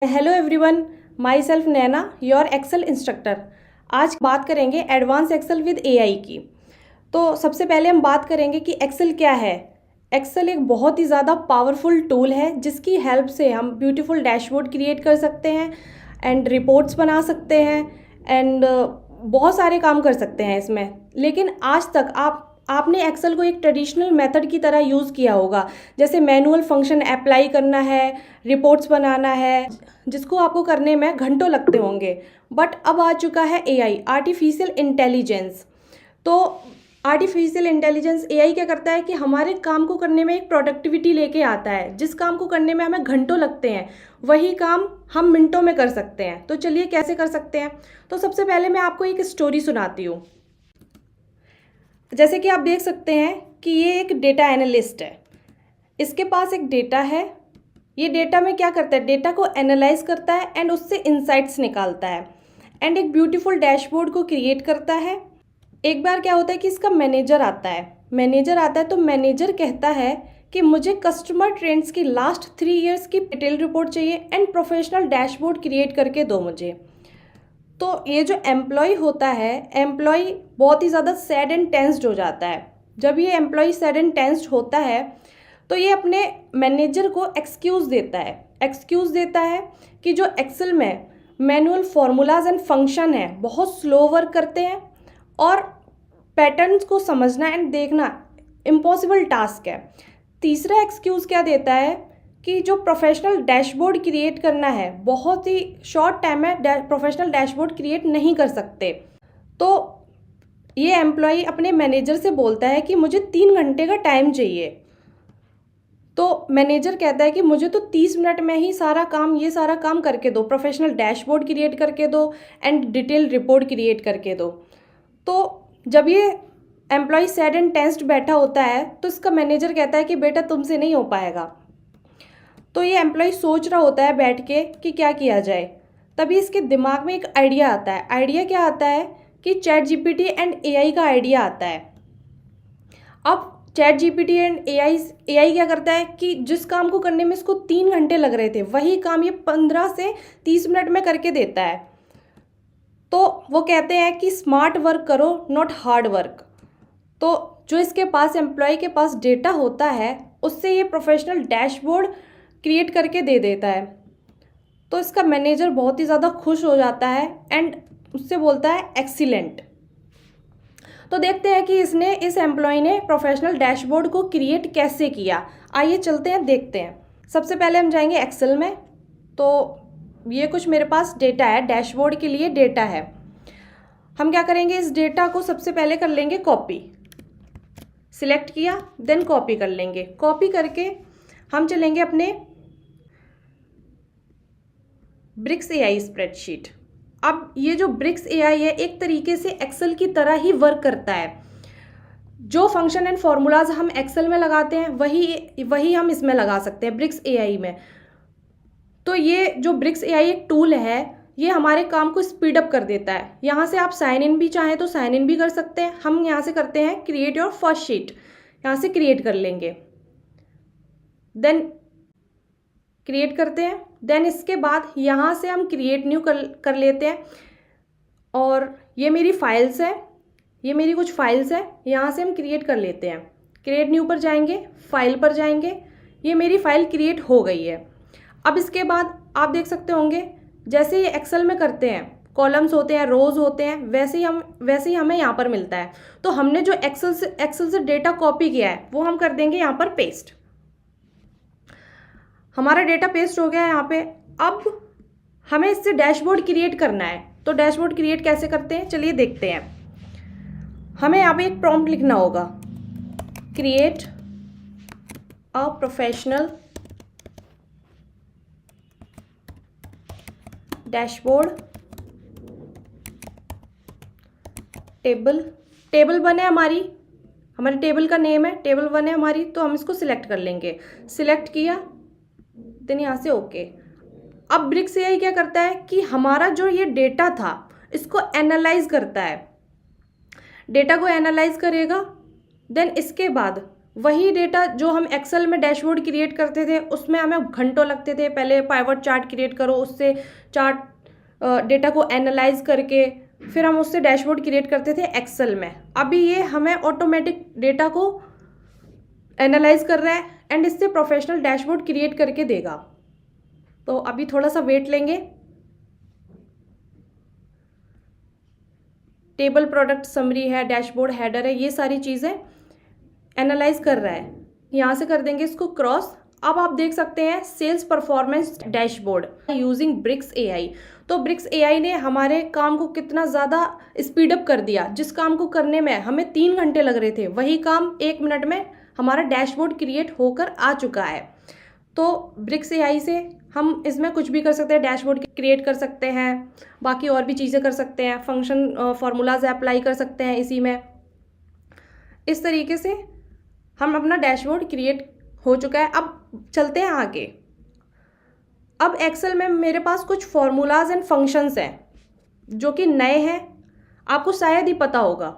Hello everyone, myself Naina, your excel instructor. आज बात करेंगे एडवांस एक्सेल विद एआई की। तो सबसे पहले हम बात करेंगे कि एक्सेल क्या है। एक्सेल एक बहुत ही ज़्यादा पावरफुल टूल है जिसकी हेल्प से हम ब्यूटीफुल डैशबोर्ड क्रिएट कर सकते हैं एंड रिपोर्ट्स बना सकते हैं एंड बहुत सारे काम कर सकते हैं इसमें। लेकिन आज तक आपने एक्सेल को एक ट्रेडिशनल मेथड की तरह यूज़ किया होगा, जैसे मैनुअल फंक्शन अप्लाई करना है, रिपोर्ट्स बनाना है, जिसको आपको करने में घंटों लगते होंगे। बट अब आ चुका है एआई, आर्टिफिशियल इंटेलिजेंस। तो आर्टिफिशियल इंटेलिजेंस एआई क्या करता है कि हमारे काम को करने में एक प्रोडक्टिविटी लेके आता है। जिस काम को करने में हमें घंटों लगते हैं वही काम हम मिनटों में कर सकते हैं। तो चलिए कैसे कर सकते हैं। तो सबसे पहले मैं आपको एक स्टोरी सुनाती हूँ। जैसे कि आप देख सकते हैं कि ये एक डेटा एनालिस्ट है, इसके पास एक डेटा है। ये डेटा में क्या करता है, डेटा को एनालाइज करता है एंड उससे इंसाइट्स निकालता है एंड एक ब्यूटीफुल डैशबोर्ड को क्रिएट करता है। एक बार क्या होता है कि इसका मैनेजर आता है तो मैनेजर कहता है कि मुझे कस्टमर ट्रेंड्स की लास्ट 3 ईयर्स की डिटेल रिपोर्ट चाहिए एंड प्रोफेशनल डैशबोर्ड क्रिएट करके दो मुझे। तो ये जो एम्प्लॉय होता है, एम्प्लॉय बहुत ही ज़्यादा सैड एंड टेंस्ड हो जाता है। जब ये एम्प्लॉय सैड एंड टेंस्ड होता है तो ये अपने मैनेजर को एक्सक्यूज़ देता है कि जो एक्सेल में मैनुअल फार्मूलाज एंड फंक्शन है बहुत स्लो वर्क करते हैं और पैटर्न्स को समझना एंड देखना इम्पॉसिबल टास्क है। तीसरा एक्सक्यूज़ क्या देता है कि जो प्रोफेशनल डैशबोर्ड क्रिएट करना है बहुत ही शॉर्ट टाइम में प्रोफेशनल डैशबोर्ड क्रिएट नहीं कर सकते। तो ये एम्प्लॉय अपने मैनेजर से बोलता है कि मुझे 3 घंटे का टाइम चाहिए। तो मैनेजर कहता है कि मुझे तो 30 मिनट में ही ये सारा काम करके दो, प्रोफेशनल डैशबोर्ड क्रिएट करके दो एंड डिटेल रिपोर्ट क्रिएट करके दो। तो जब ये एम्प्लॉय सैड एंड टेंस्ड बैठा होता है तो इसका मैनेजर कहता है कि बेटा तुमसे नहीं हो पाएगा। तो ये एम्प्लॉय सोच रहा होता है बैठ के कि क्या किया जाए। तभी इसके दिमाग में एक आइडिया आता है। आइडिया क्या आता है कि चैट जीपीटी एंड एआई का आइडिया आता है। अब चैट जीपीटी एंड एआई क्या करता है कि जिस काम को करने में इसको 3 घंटे लग रहे थे वही काम ये 15 से 30 मिनट में करके देता है। तो वो कहते हैं कि स्मार्ट वर्क करो, नॉट हार्ड वर्क। तो जो इसके पास एम्प्लॉय के पास डेटा होता है उससे ये प्रोफेशनल डैशबोर्ड क्रिएट करके दे देता है। तो इसका मैनेजर बहुत ही ज़्यादा खुश हो जाता है एंड उससे बोलता है एक्सीलेंट। तो देखते हैं कि इस एम्प्लॉय ने प्रोफेशनल डैशबोर्ड को क्रिएट कैसे किया। आइए चलते हैं, देखते हैं। सबसे पहले हम जाएंगे एक्सेल में। तो ये कुछ मेरे पास डेटा है, डैशबोर्ड के लिए डेटा है। हम क्या करेंगे, इस डेटा को सबसे पहले कर लेंगे कॉपी। सिलेक्ट किया, देन कॉपी कर लेंगे। कॉपी करके हम चलेंगे अपने ब्रिक्स एआई स्प्रेडशीट। अब ये जो ब्रिक्स एआई है एक तरीके से एक्सेल की तरह ही वर्क करता है। जो फंक्शन एंड फॉर्मूलाज हम एक्सेल में लगाते हैं वही हम इसमें लगा सकते हैं ब्रिक्स एआई में। तो ये जो ब्रिक्स एआई एक टूल है ये हमारे काम को स्पीड अप कर देता है। यहाँ से आप साइन इन भी चाहें तो साइन इन भी कर सकते हैं। हम यहाँ से करते हैं क्रिएट योर फर्स्ट शीट, यहाँ से क्रिएट कर लेंगे, देन क्रिएट करते हैं। देन इसके बाद यहाँ से हम क्रिएट न्यू कर लेते हैं। और ये मेरी फाइल्स है, ये मेरी कुछ फाइल्स है, यहाँ से हम क्रिएट कर लेते हैं। क्रिएट न्यू पर जाएंगे, फाइल पर जाएंगे, ये मेरी फाइल क्रिएट हो गई है। अब इसके बाद आप देख सकते होंगे जैसे ये एक्सेल में करते हैं, कॉलम्स होते हैं, रोज होते हैं, वैसे ही हमें यहाँ पर मिलता है। तो हमने जो एक्सेल से डेटा कॉपी किया है वो हम कर देंगे यहाँ पर पेस्ट। हमारा डेटा पेस्ट हो गया है यहाँ पे। अब हमें इससे डैशबोर्ड क्रिएट करना है। तो डैशबोर्ड क्रिएट कैसे करते हैं चलिए देखते हैं। हमें यहाँ पे एक प्रॉम्प्ट लिखना होगा, create a professional dashboard table 1 है हमारी टेबल का नेम है, टेबल 1 है हमारी। तो हम इसको सिलेक्ट कर लेंगे। सिलेक्ट किया, देन यहाँ से ओके। अब ब्रिक्स एआई क्या करता है कि हमारा जो ये डेटा था इसको एनालाइज करता है। डेटा को एनालाइज करेगा, देन इसके बाद वही डेटा जो हम एक्सेल में डैशबोर्ड क्रिएट करते थे उसमें हमें घंटों लगते थे, पहले पाइवट चार्ट क्रिएट करो, उससे चार्ट डेटा को एनालाइज करके फिर हम उससे डैशबोर्ड क्रिएट करते थे एक्सेल में। अभी ये हमें ऑटोमेटिक डेटा को एनालाइज कर रहा है एंड इससे प्रोफेशनल डैशबोर्ड क्रिएट करके देगा। तो अभी थोड़ा सा वेट लेंगे। टेबल प्रोडक्ट समरी है, डैशबोर्ड हेडर है, ये सारी चीज़ें एनालाइज कर रहा है। यहाँ से कर देंगे इसको क्रॉस। अब आप देख सकते हैं sales performance dashboard using Bricks AI. तो ब्रिक्स एआई ने हमारे काम को कितना ज़्यादा स्पीड अप कर दिया। जिस काम को करने में हमें 3 घंटे लग रहे थे वही काम 1 मिनट में हमारा डैशबोर्ड क्रिएट होकर आ चुका है। तो ब्रिक्स एआई से हम इसमें कुछ भी कर सकते हैं, डैशबोर्ड क्रिएट कर सकते हैं, बाकी और भी चीज़ें कर सकते हैं, फंक्शन फार्मूलाज अप्लाई कर सकते हैं इसी में। इस तरीके से हम अपना डैशबोर्ड क्रिएट हो चुका है। अब चलते हैं आगे। अब एक्सेल में मेरे पास कुछ फार्मूलाज एंड फंक्शंस हैं जो कि नए हैं, आपको शायद ही पता होगा।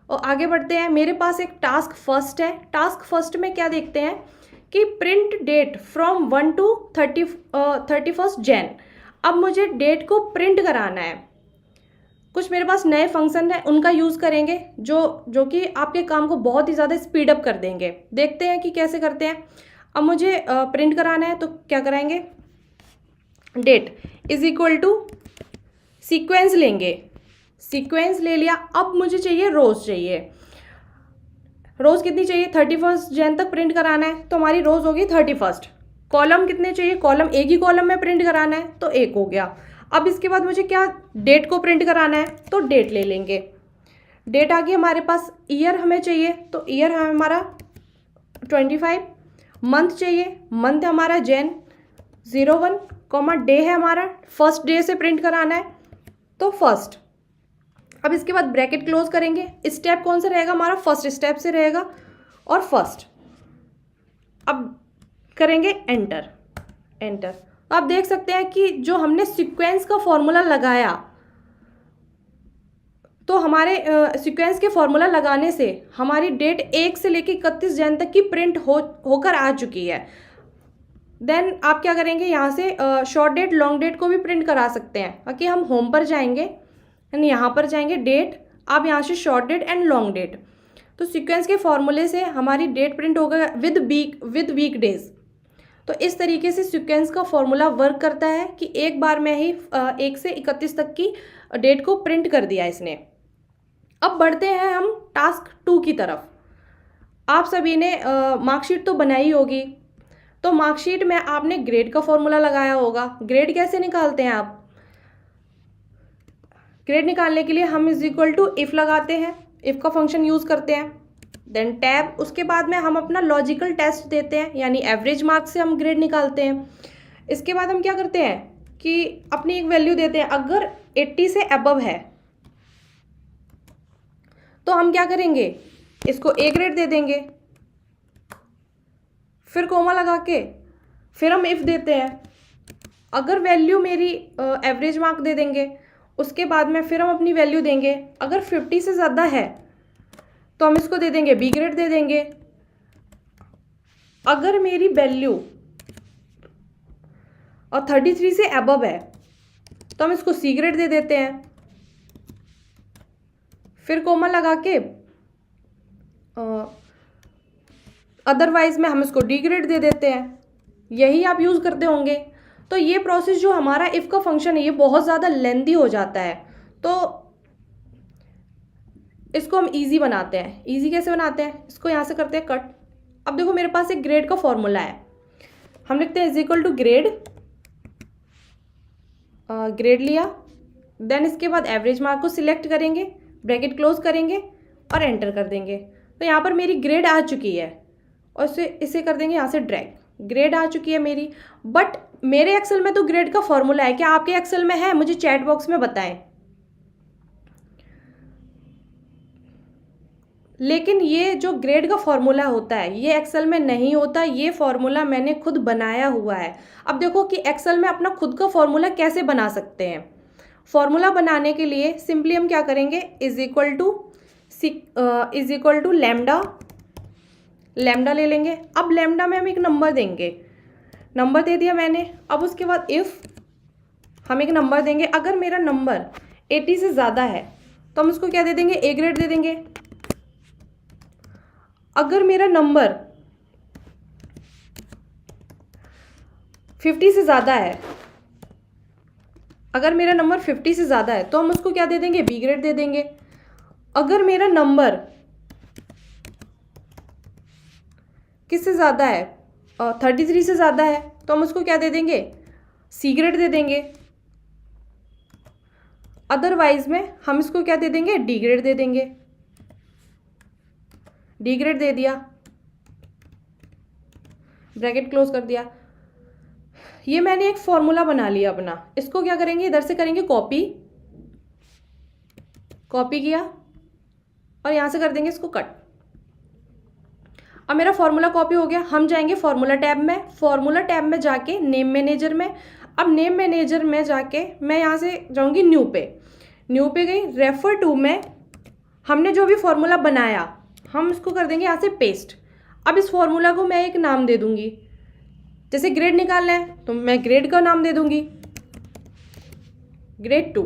और आगे बढ़ते हैं। मेरे पास एक टास्क फर्स्ट है। टास्क फर्स्ट में क्या देखते हैं कि print date from 1 to 31 Jan. अब मुझे डेट को प्रिंट कराना है। कुछ मेरे पास नए फंक्शन है, उनका यूज़ करेंगे जो कि आपके काम को बहुत ही ज़्यादा स्पीड अप कर देंगे। देखते हैं कि कैसे करते हैं। अब मुझे प्रिंट कराना है तो क्या कराएंगे, date is equal to sequence लेंगे। सीक्वेंस ले लिया। अब मुझे चाहिए रोज़ चाहिए। रोज़ कितनी चाहिए, 31 जैन तक प्रिंट कराना है तो हमारी रोज़ होगी 31। कॉलम कितने चाहिए, कॉलम एक ही कॉलम में प्रिंट कराना है तो 1 हो गया। अब इसके बाद मुझे क्या, डेट को प्रिंट कराना है तो डेट ले लेंगे। डेट आ गई हमारे पास। ईयर हमें चाहिए तो ईयर है हमारा 25। मंथ चाहिए, मंथ हमारा जैन 01, डे है हमारा फर्स्ट डे से प्रिंट कराना है तो फर्स्ट। अब इसके बाद ब्रैकेट क्लोज करेंगे। स्टेप कौन सा रहेगा हमारा, फर्स्ट स्टेप से रहेगा और फर्स्ट। अब करेंगे एंटर। एंटर। आप देख सकते हैं कि जो हमने सीक्वेंस का फॉर्मूला लगाया तो हमारे सीक्वेंस के फॉर्मूला लगाने से हमारी डेट 1 से लेकर 31 जैन तक की प्रिंट होकर आ चुकी है। देन आप क्या करेंगे, यहाँ से शॉर्ट डेट लॉन्ग डेट को भी प्रिंट करा सकते हैं। बाकी हम होम पर जाएंगे एंड यहाँ पर जाएंगे डेट। आप यहाँ से short date and long date. तो सीक्वेंस के फॉर्मूले से हमारी डेट प्रिंट होगा विद वीक डेज। तो इस तरीके से सीक्वेंस का फॉर्मूला वर्क करता है कि एक बार में ही 1 से 31 तक की डेट को प्रिंट कर दिया इसने। अब बढ़ते हैं हम टास्क 2 की तरफ। आप सभी ने मार्कशीट तो बनाई होगी, तो मार्कशीट में आपने ग्रेड का फॉर्मूला लगाया होगा। ग्रेड कैसे निकालते हैं आप, ग्रेड निकालने के लिए हम इज इक्वल टू इफ़ लगाते हैं, इफ़ का फंक्शन यूज़ करते हैं, देन टैब। उसके बाद में हम अपना लॉजिकल टेस्ट देते हैं, यानी एवरेज मार्क से हम ग्रेड निकालते हैं। इसके बाद हम क्या करते हैं कि अपनी एक वैल्यू देते हैं। अगर 80 से अबव है तो हम क्या करेंगे, इसको ए ग्रेड दे देंगे। फिर कोमा लगा के फिर हम इफ़ देते हैं। अगर वैल्यू मेरी एवरेज मार्क दे देंगे। उसके बाद में फिर हम अपनी वैल्यू देंगे। अगर 50 से ज़्यादा है तो हम इसको दे देंगे, बी ग्रेड दे देंगे। अगर मेरी वैल्यू और 33 से अबव है तो हम इसको सी ग्रेड दे देते हैं। फिर कोमा लगा के अदरवाइज में हम इसको डी ग्रेड दे देते हैं। यही आप यूज़ करते होंगे। तो ये प्रोसेस जो हमारा इफ़ का फंक्शन है ये बहुत ज़्यादा लेंदी हो जाता है, तो इसको हम इजी बनाते हैं। इजी कैसे बनाते हैं, इसको यहाँ से करते हैं कट। अब देखो मेरे पास एक ग्रेड का फॉर्मूला है। हम लिखते हैं is equal to grade, grade लिया। देन इसके बाद एवरेज मार्क को सिलेक्ट करेंगे, ब्रैकेट क्लोज करेंगे और एंटर कर देंगे। तो यहाँ पर मेरी ग्रेड आ चुकी है और इसे कर देंगे यहाँ से ड्रैग। ग्रेड आ चुकी है मेरी। बट मेरे एक्सेल में तो ग्रेड का फॉर्मूला है। क्या आपके एक्सेल में है, मुझे चैट बॉक्स में बताएं। लेकिन ये जो ग्रेड का फॉर्मूला होता है ये एक्सेल में नहीं होता। ये फॉर्मूला मैंने खुद बनाया हुआ है। अब देखो कि एक्सेल में अपना खुद का फॉर्मूला कैसे बना सकते हैं। फॉर्मूला बनाने के लिए सिंपली हम क्या करेंगे, is equal to lambda. Lambda ले लेंगे। अब लैम्डा में हम एक नंबर देंगे, नंबर दे दिया मैंने। अब उसके बाद इफ़ हम एक नंबर देंगे, अगर मेरा नंबर 80 से ज़्यादा है तो हम उसको क्या दे देंगे, ए ग्रेड दे देंगे। अगर मेरा नंबर 50 से ज़्यादा है, अगर मेरा नंबर 50 से ज़्यादा है तो हम उसको क्या दे देंगे, बी ग्रेड दे देंगे। अगर मेरा नंबर किससे ज़्यादा है, 33 से ज़्यादा है तो हम उसको क्या दे देंगे, सी ग्रेड दे देंगे। अदरवाइज में हम इसको क्या दे देंगे, डी ग्रेड दे देंगे। डी ग्रेड दे दिया, ब्रैकेट क्लोज कर दिया। ये मैंने एक फॉर्मूला बना लिया अपना, इसको क्या करेंगे, इधर से करेंगे कॉपी, कॉपी किया और यहाँ से कर देंगे इसको कट। अब मेरा फॉर्मूला कॉपी हो गया। हम जाएंगे फॉर्मूला टैब में, फॉर्मूला टैब में जाके नेम मैनेजर में, अब नेम मैनेजर में जाके मैं यहाँ से जाऊँगी न्यू पे, न्यू पे गई, रेफर टू में हमने जो भी फॉर्मूला बनाया हम इसको कर देंगे यहाँ से पेस्ट। अब इस फॉर्मूला को मैं एक नाम दे दूँगी, जैसे ग्रेड निकालना है तो मैं ग्रेड का नाम दे दूँगी ग्रेड 2,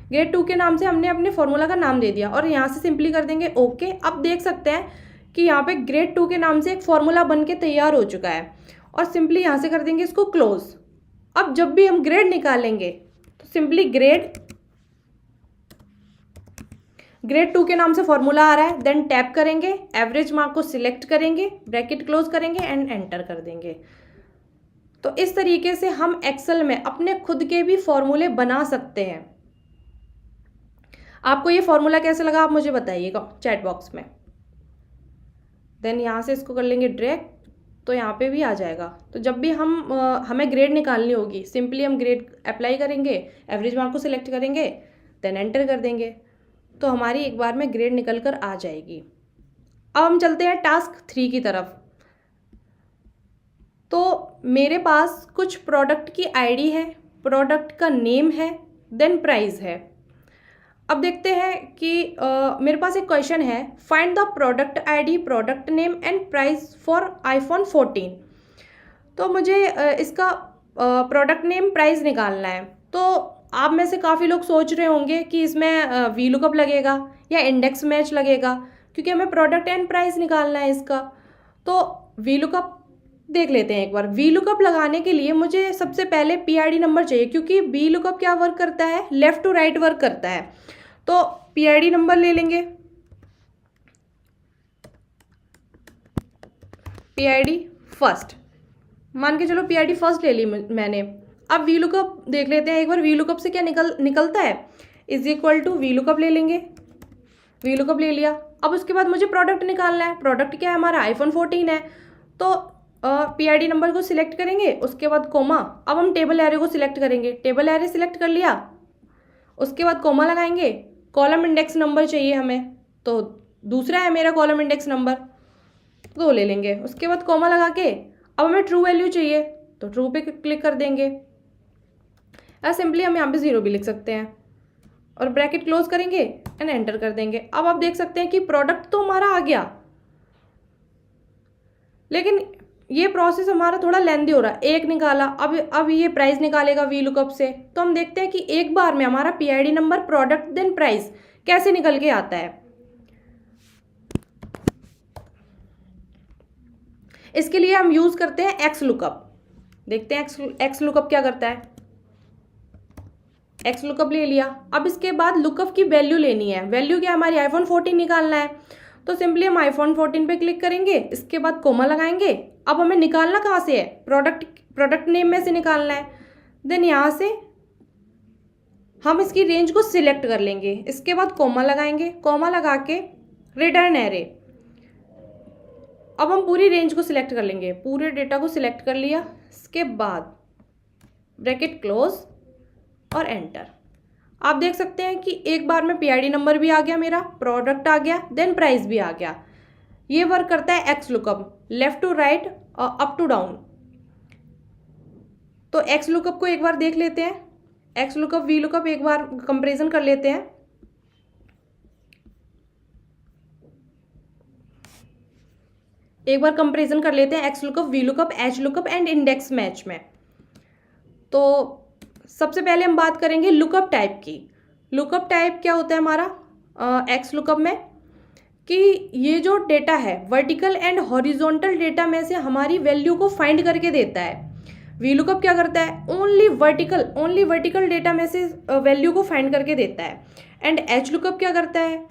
ग्रेड 2 के नाम से हमने अपने फॉर्मूला का नाम दे दिया और यहाँ से सिंपली कर देंगे ओके। अब देख सकते हैं कि यहाँ पे ग्रेड 2 के नाम से एक फॉर्मूला बन के तैयार हो चुका है और सिंपली यहाँ से कर देंगे इसको क्लोज। अब जब भी हम ग्रेड निकालेंगे तो सिंपली ग्रेड 2 के नाम से फॉर्मूला आ रहा है, देन टैप करेंगे, एवरेज मार्क को सिलेक्ट करेंगे, ब्रैकेट क्लोज करेंगे एंड एंटर कर देंगे। तो इस तरीके से हम एक्सेल में अपने खुद के भी फॉर्मूले बना सकते हैं। आपको ये फॉर्मूला कैसे लगा आप मुझे बताइएगा चैट बॉक्स में। देन यहाँ से इसको कर लेंगे ड्रैग, तो यहाँ पे भी आ जाएगा। तो जब भी हमें ग्रेड निकालनी होगी सिंपली हम ग्रेड अप्लाई करेंगे, एवरेज मार्क को सिलेक्ट करेंगे, देन एंटर कर देंगे, तो हमारी एक बार में ग्रेड निकल कर आ जाएगी। अब हम चलते हैं टास्क 3 की तरफ। तो मेरे पास कुछ प्रोडक्ट की आईडी है, प्रोडक्ट का नेम है, देन प्राइस है। अब देखते हैं कि मेरे पास एक क्वेश्चन है, find the product ID, product name and price for iPhone 14। तो मुझे इसका प्रोडक्ट नेम प्राइस निकालना है। तो आप में से काफ़ी लोग सोच रहे होंगे कि इसमें वी लुकअप लगेगा या इंडेक्स मैच लगेगा, क्योंकि हमें प्रोडक्ट एंड प्राइस निकालना है इसका। तो वी लुकअप देख लेते हैं एक बार। वी लुकअप लगाने के लिए मुझे सबसे पहले पीआईडी नंबर चाहिए, क्योंकि वी लुकअप क्या वर्क करता है, लेफ्ट टू राइट वर्क करता है। तो पीआईडी नंबर ले लेंगे, पीआईडी फर्स्ट, मान के चलो पीआईडी फर्स्ट ले ली मैंने। अब वी लुकअप देख लेते हैं एक बार, वी लुकअप से क्या निकलता है, is equal to V lookup ले लेंगे, वी लुकअप ले लिया। अब उसके बाद मुझे प्रोडक्ट निकालना है, प्रोडक्ट क्या है हमारा, आईफोन 14 है। तो पीआईडी नंबर को सिलेक्ट करेंगे, उसके बाद कोमा। अब हम टेबल एरे को सिलेक्ट करेंगे, टेबल एरे सिलेक्ट कर लिया, उसके बाद कोमा लगाएंगे। कॉलम इंडेक्स नंबर चाहिए हमें, तो दूसरा है मेरा कॉलम इंडेक्स नंबर, तो ले लेंगे। उसके बाद कोमा लगा के अब हमें ट्रू वैल्यू चाहिए, तो ट्रू पे क्लिक कर देंगे। सिंपली हम यहाँ पे 0 भी लिख सकते हैं और ब्रैकेट क्लोज करेंगे एंड एंटर कर देंगे। अब आप देख सकते हैं कि प्रोडक्ट तो हमारा आ गया, लेकिन ये प्रोसेस हमारा थोड़ा लेंदी हो रहा है। एक निकाला, अब ये प्राइस निकालेगा वी लुकअप से। तो हम देखते हैं कि एक बार में हमारा PID number, product then price कैसे निकल के आता है। इसके लिए हम यूज करते हैं एक्स लुकअप। देखते हैं एक्स लुकअप क्या करता है। एक्स लुकअप ले लिया। अब इसके बाद लुकअप की वैल्यू लेनी है। वैल्यू क्या, हमारी आईफोन 14 निकालना है। तो सिंपली हम आईफोन 14 पे क्लिक करेंगे, इसके बाद कोमा लगाएंगे। अब हमें निकालना कहाँ से है, प्रोडक्ट नेम में से निकालना है। देन यहाँ से हम इसकी रेंज को सिलेक्ट कर लेंगे, इसके बाद कोमा लगाएंगे, कोमा लगा के रिटर्न एरे। अब हम पूरी रेंज को सिलेक्ट कर लेंगे, पूरे डेटा को सिलेक्ट कर लिया, इसके बाद ब्रैकेट क्लोज और एंटर। आप देख सकते हैं कि एक बार में पीआईडी नंबर भी आ गया, मेरा प्रोडक्ट आ गया, देन प्राइस भी आ गया। ये वर्क करता है X lookup, left to right और अप टू डाउन। तो एक्स लुकअप को एक बार देख लेते हैं, एक्स लुकअप वी लुकअप एक बार कंपैरिजन कर लेते हैं। एक बार कंपेरिजन कर लेते हैं x lookup, V lookup, H lookup and index match में। तो सबसे पहले हम बात करेंगे लुकअप टाइप की। लुकअप टाइप क्या होता है हमारा एक्स लुकअप में, कि ये जो डेटा है वर्टिकल एंड हॉरिजॉन्टल डेटा में से हमारी वैल्यू को फाइंड करके देता है। वी लुकअप क्या करता है, ओनली वर्टिकल डेटा में से वैल्यू को फाइंड करके देता है। एंड एच लुकअप क्या करता है,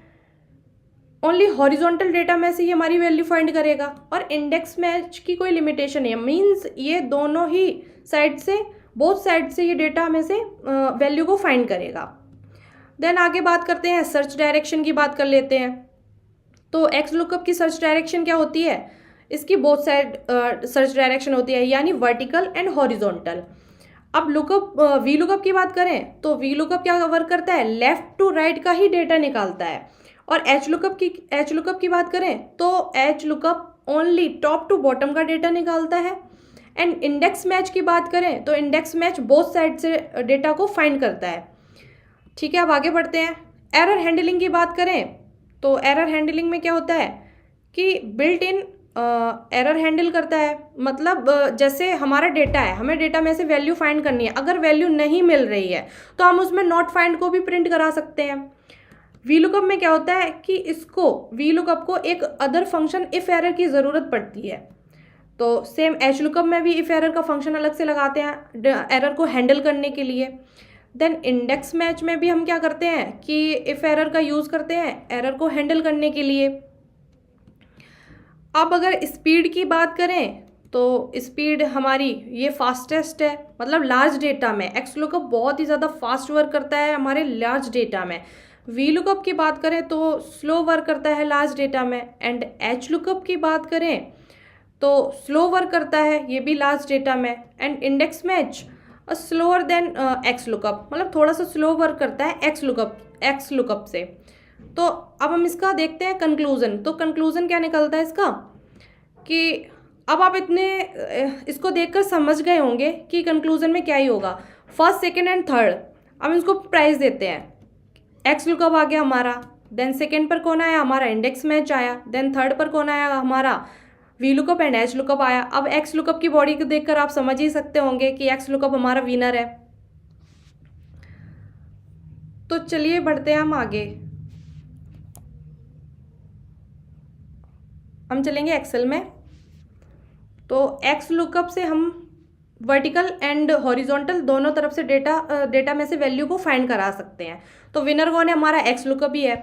ओनली हॉरिजॉन्टल डेटा में से ही हमारी वैल्यू फाइंड करेगा। और इंडेक्स मैच की कोई लिमिटेशन है, मीन्स ये दोनों ही साइड से, बोथ साइड से ये डेटा में से वैल्यू को फाइंड करेगा। देन आगे बात करते हैं, सर्च डायरेक्शन की बात कर लेते हैं। तो एक्स लुकअप की सर्च डायरेक्शन क्या होती है, इसकी बोथ साइड सर्च डायरेक्शन होती है, यानी वर्टिकल एंड हॉरिजॉन्टल। अब लुकअप वी लुकअप की बात करें तो वी लुकअप क्या वर्क करता है, लेफ्ट टू राइट का ही डेटा निकालता है। और एच लुकअप की बात करें तो H lookup only top to bottom का डेटा निकालता है। एंड इंडेक्स मैच की बात करें तो इंडेक्स मैच बोथ साइड से डेटा को फाइंड करता है। ठीक है, अब आगे बढ़ते हैं। एरर हैंडलिंग की बात करें तो एरर हैंडलिंग में क्या होता है कि बिल्ट इन एरर हैंडल करता है। मतलब जैसे हमारा डेटा है, हमें डेटा में से वैल्यू फाइंड करनी है, अगर वैल्यू नहीं मिल रही है तो हम उसमें नॉट फाइंड को भी प्रिंट करा सकते हैं। वी लुकअप में क्या होता है कि वी लुकअप को एक अदर फंक्शन इफ एरर की ज़रूरत पड़ती है। तो सेम एच लुकअप में भी इफ एरर का फंक्शन अलग से लगाते हैं एरर को हैंडल करने के लिए। देन इंडेक्स मैच में भी हम क्या करते हैं कि इफ एरर का यूज़ करते हैं एरर को हैंडल करने के लिए। अब अगर स्पीड की बात करें तो स्पीड हमारी ये फास्टेस्ट है, मतलब लार्ज डेटा में एक्स लुकअप बहुत ही ज़्यादा फास्ट वर्क करता है हमारे लार्ज डेटा में। वी लुकअप की बात करें तो स्लो वर्क करता है लार्ज डेटा में। एंड एच लुकअप की बात करें तो स्लो वर्क करता है ये भी लार्ज डेटा में। And index match slower then x lookup, मतलब थोड़ा सा स्लो वर्क करता है एक्स लुकअप से। तो अब हम इसका देखते हैं कंक्लूजन। तो कंक्लूजन क्या निकलता है इसका, कि अब आप इसको देखकर समझ गए होंगे कि कंक्लूजन में क्या ही होगा। फर्स्ट, सेकेंड एंड थर्ड अब इसको प्राइस देते हैं। एक्स लुकअप आ गया हमारा, देन सेकेंड पर कौन आया हमारा, इंडेक्स मैच आया, देन थर्ड पर कौन आया हमारा, V lookup and H lookup आया। अब एक्स लुकअप की बॉडी को देखकर आप समझ ही सकते होंगे कि एक्स लुकअप हमारा विनर है। तो चलिए बढ़ते हैं हम आगे। हम चलेंगे एक्सेल में। तो एक्स लुकअप से हम वर्टिकल एंड हॉरिजॉन्टल दोनों तरफ से डेटा में से वैल्यू को फाइंड करा सकते हैं। तो विनर कौन है हमारा, एक्स लुकअप ही है।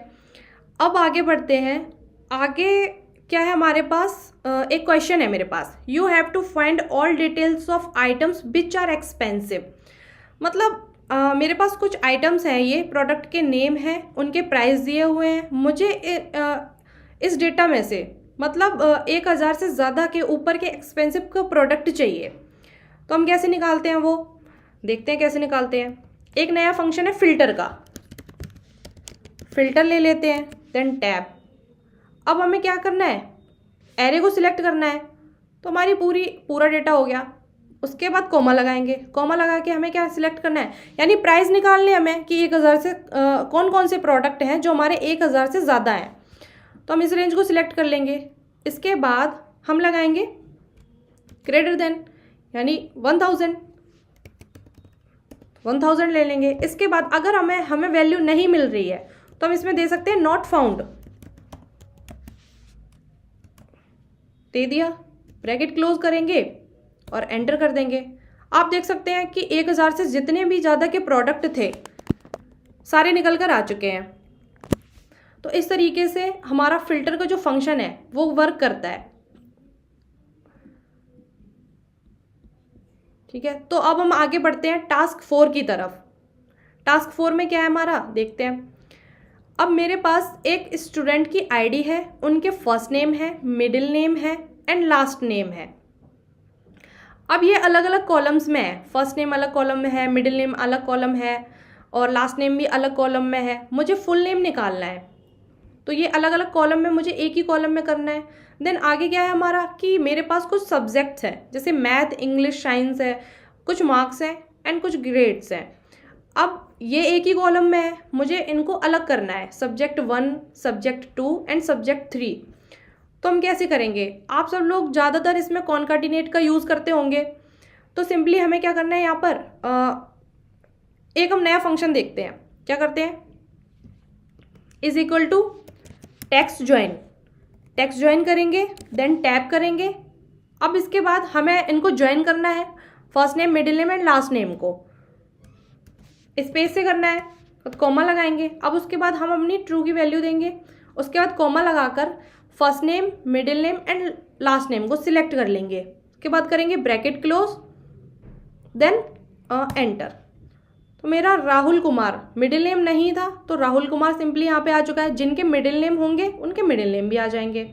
अब आगे बढ़ते हैं। आगे क्या है हमारे पास, एक क्वेश्चन है मेरे पास, you have to find all details of items which are expensive. मतलब मेरे पास कुछ आइटम्स हैं, ये प्रोडक्ट के नेम हैं, उनके प्राइस दिए हुए हैं, मुझे इस डेटा में से मतलब 1000 से ज़्यादा के ऊपर के एक्सपेंसिव का प्रोडक्ट चाहिए। तो हम कैसे निकालते हैं वो देखते हैं कैसे निकालते हैं। एक नया फंक्शन है फिल्टर का, फिल्टर ले लेते हैं, देन टैब। अब हमें क्या करना है, एरे को सिलेक्ट करना है। तो हमारी पूरा डेटा हो गया। उसके बाद कोमा लगाएंगे, कोमा लगा के हमें क्या सिलेक्ट करना है, यानी प्राइस निकालने हमें कि 1000 से कौन कौन से प्रोडक्ट हैं जो हमारे 1000 से ज़्यादा हैं। तो हम इस रेंज को सिलेक्ट कर लेंगे। इसके बाद हम लगाएंगे ग्रेटर देन, यानी 1000 ले लेंगे। इसके बाद अगर हमें वैल्यू नहीं मिल रही है तो हम इसमें दे सकते हैं नॉट फाउंड, दे दिया, ब्रैकेट क्लोज करेंगे और एंटर कर देंगे। आप देख सकते हैं कि 1000 से जितने भी ज़्यादा के प्रोडक्ट थे सारे निकल कर आ चुके हैं। तो इस तरीके से हमारा फिल्टर का जो फंक्शन है वो वर्क करता है। ठीक है, तो अब हम आगे बढ़ते हैं टास्क 4 की तरफ। टास्क 4 में क्या है हमारा देखते हैं। अब मेरे पास एक स्टूडेंट की आईडी है, उनके फर्स्ट नेम है, मिडिल नेम है एंड लास्ट नेम है। अब ये अलग अलग कॉलम्स में है, फर्स्ट नेम अलग कॉलम में है, मिडिल नेम अलग कॉलम है और लास्ट नेम भी अलग कॉलम में है। मुझे फुल नेम निकालना है, तो ये अलग अलग कॉलम में मुझे एक ही कॉलम में करना है। देन आगे क्या है हमारा कि मेरे पास कुछ सब्जेक्ट्स हैं, जैसे मैथ, इंग्लिश, साइंस है, कुछ मार्क्स हैं एंड कुछ ग्रेड्स हैं। अब ये एक ही कॉलम में है, मुझे इनको अलग करना है, सब्जेक्ट 1, सब्जेक्ट 2 एंड सब्जेक्ट 3। तो हम कैसे करेंगे, आप सब लोग ज़्यादातर इसमें कॉनकाटिनेट का यूज़ करते होंगे। तो सिंपली हमें क्या करना है, यहाँ पर एक हम नया फंक्शन देखते हैं। क्या करते हैं, is equal to text join करेंगे, देन टैब करेंगे। अब इसके बाद हमें इनको ज्वाइन करना है, first name, middle name and last name को स्पेस से करना है, तो कॉमा लगाएंगे। अब उसके बाद हम अपनी ट्रू की वैल्यू देंगे, उसके बाद कॉमा लगाकर first name, middle name and last name को सिलेक्ट कर लेंगे। उसके बाद करेंगे ब्रैकेट क्लोज, देन एंटर। तो मेरा राहुल कुमार मिडिल नेम नहीं था, तो राहुल कुमार सिंपली यहाँ पे आ चुका है। जिनके मिडिल नेम होंगे उनके मिडिल नेम भी आ जाएंगे।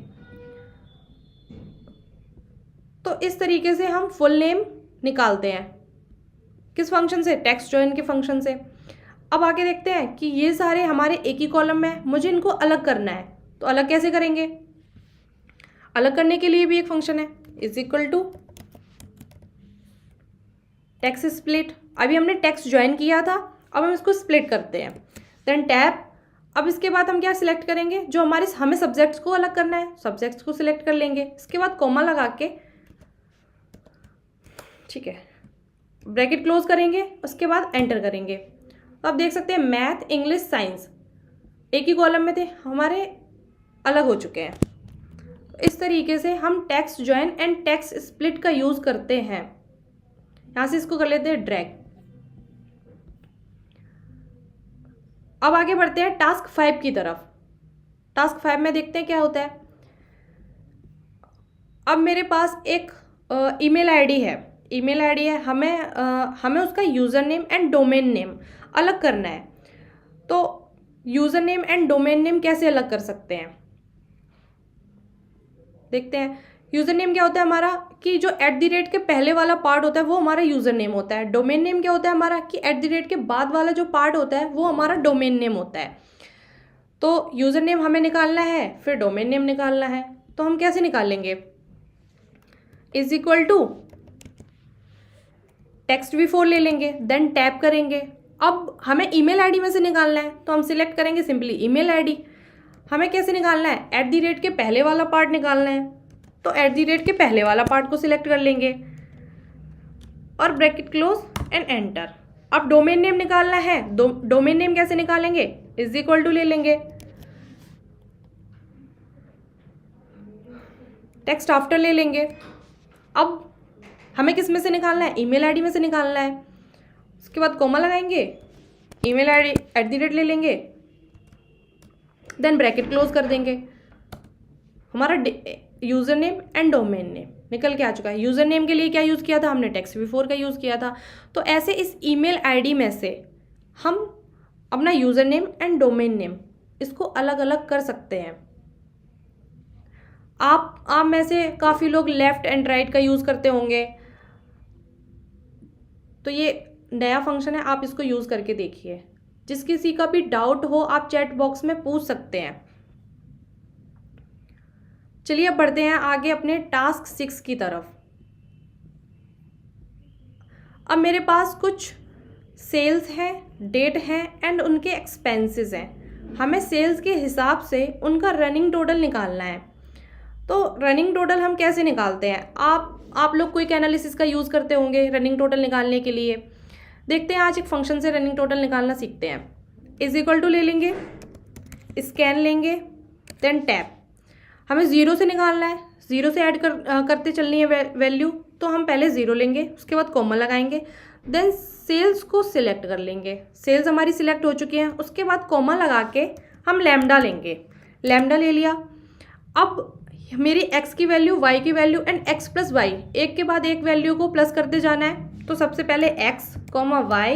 तो इस तरीके से हम फुल नेम निकालते हैं। किस फंक्शन से, टेक्स्ट ज्वाइन के फंक्शन से। अब आगे देखते हैं कि ये सारे हमारे एक ही कॉलम में है, मुझे इनको अलग करना है। तो अलग कैसे करेंगे, अलग करने के लिए भी एक फंक्शन है, is equal to text split. अभी हमने टेक्स्ट ज्वाइन किया था, अब हम इसको स्प्लिट करते हैं, देन टैब। अब इसके बाद हम क्या सिलेक्ट करेंगे, जो हमें सब्जेक्ट्स को अलग करना है, सब्जेक्ट्स को सिलेक्ट कर लेंगे। इसके बाद कॉमा लगा के, ठीक है, ब्रैकेट क्लोज करेंगे, उसके बाद एंटर करेंगे। तो आप देख सकते हैं मैथ, इंग्लिश, साइंस एक ही कॉलम में थे, हमारे अलग हो चुके हैं। इस तरीके से हम text join and text split का यूज़ करते हैं। यहाँ से इसको कर लेते हैं ड्रैग। अब आगे बढ़ते हैं टास्क 5 की तरफ। टास्क 5 में देखते हैं क्या होता है। अब मेरे पास एक ईमेल आईडी है, हमें उसका user name and domain name अलग करना है। तो user name and domain name कैसे अलग कर सकते हैं, देखते हैं। यूज़र नेम क्या होता है हमारा, कि जो @ के पहले वाला पार्ट होता है वो हमारा यूज़र नेम होता है। डोमेन नेम क्या होता है हमारा, कि @ के बाद वाला जो पार्ट होता है वो हमारा डोमेन नेम होता है। तो यूज़र नेम हमें निकालना है, फिर डोमेन नेम निकालना है। तो हम कैसे निकालेंगे, is equal to text v4 ले लेंगे, देन टैप करेंगे। अब हमें ईमेल आईडी में से निकालना है, तो हम सिलेक्ट करेंगे सिंपली ईमेल आईडी। हमें कैसे निकालना है, @ के पहले वाला पार्ट निकालना है, तो @ के पहले वाला पार्ट को सिलेक्ट कर लेंगे और ब्रैकेट क्लोज एंड एंटर। अब डोमेन नेम निकालना है, डोमेन नेम कैसे निकालेंगे, इज इक्वल टू ले लेंगे टेक्स्ट आफ्टर ले लेंगे। अब हमें किस में से निकालना है, ईमेल आईडी में से निकालना है। उसके बाद कॉमा लगाएंगे, ईमेल आईडी @ ले लेंगे, देन ब्रैकेट क्लोज कर देंगे। हमारा user name and domain name निकल के आ चुका है। यूज़र नेम के लिए क्या यूज़ किया था हमने, टेक्स्ट v4 का यूज़ किया था। तो ऐसे इस ईमेल आईडी में से हम अपना user name and domain name इसको अलग अलग कर सकते हैं। आप में से काफ़ी लोग लेफ़्ट एंड राइट का यूज़ करते होंगे, तो ये नया फंक्शन है, आप इसको यूज़ करके देखिए। जिस किसी का भी डाउट हो आप चैट बॉक्स में पूछ सकते हैं। चलिए अब बढ़ते हैं आगे अपने टास्क 6 की तरफ। अब मेरे पास कुछ सेल्स हैं, डेट हैं एंड उनके एक्सपेंसेस हैं। हमें सेल्स के हिसाब से उनका रनिंग टोटल निकालना है। तो रनिंग टोटल हम कैसे निकालते हैं, आप लोग क्विक एनालिसिस का यूज़ करते होंगे रनिंग टोटल निकालने के लिए। देखते हैं आज एक फंक्शन से रनिंग टोटल निकालना सीखते हैं। इज इक्वल टू ले लेंगे, स्कैन लेंगे, देन टैप। हमें 0 से निकालना है, 0 से ऐड करते चलनी है वैल्यू। तो हम पहले 0 लेंगे, उसके बाद कॉमा लगाएंगे, देन सेल्स को सिलेक्ट कर लेंगे। सेल्स हमारी सिलेक्ट हो चुकी हैं। उसके बाद कॉमा लगा के हम लैम्डा लेंगे, लैम्डा ले लिया। अब मेरी x की वैल्यू, y की value and x plus Y, एक के बाद एक वैल्यू को प्लस करते जाना है। तो सबसे पहले x, y,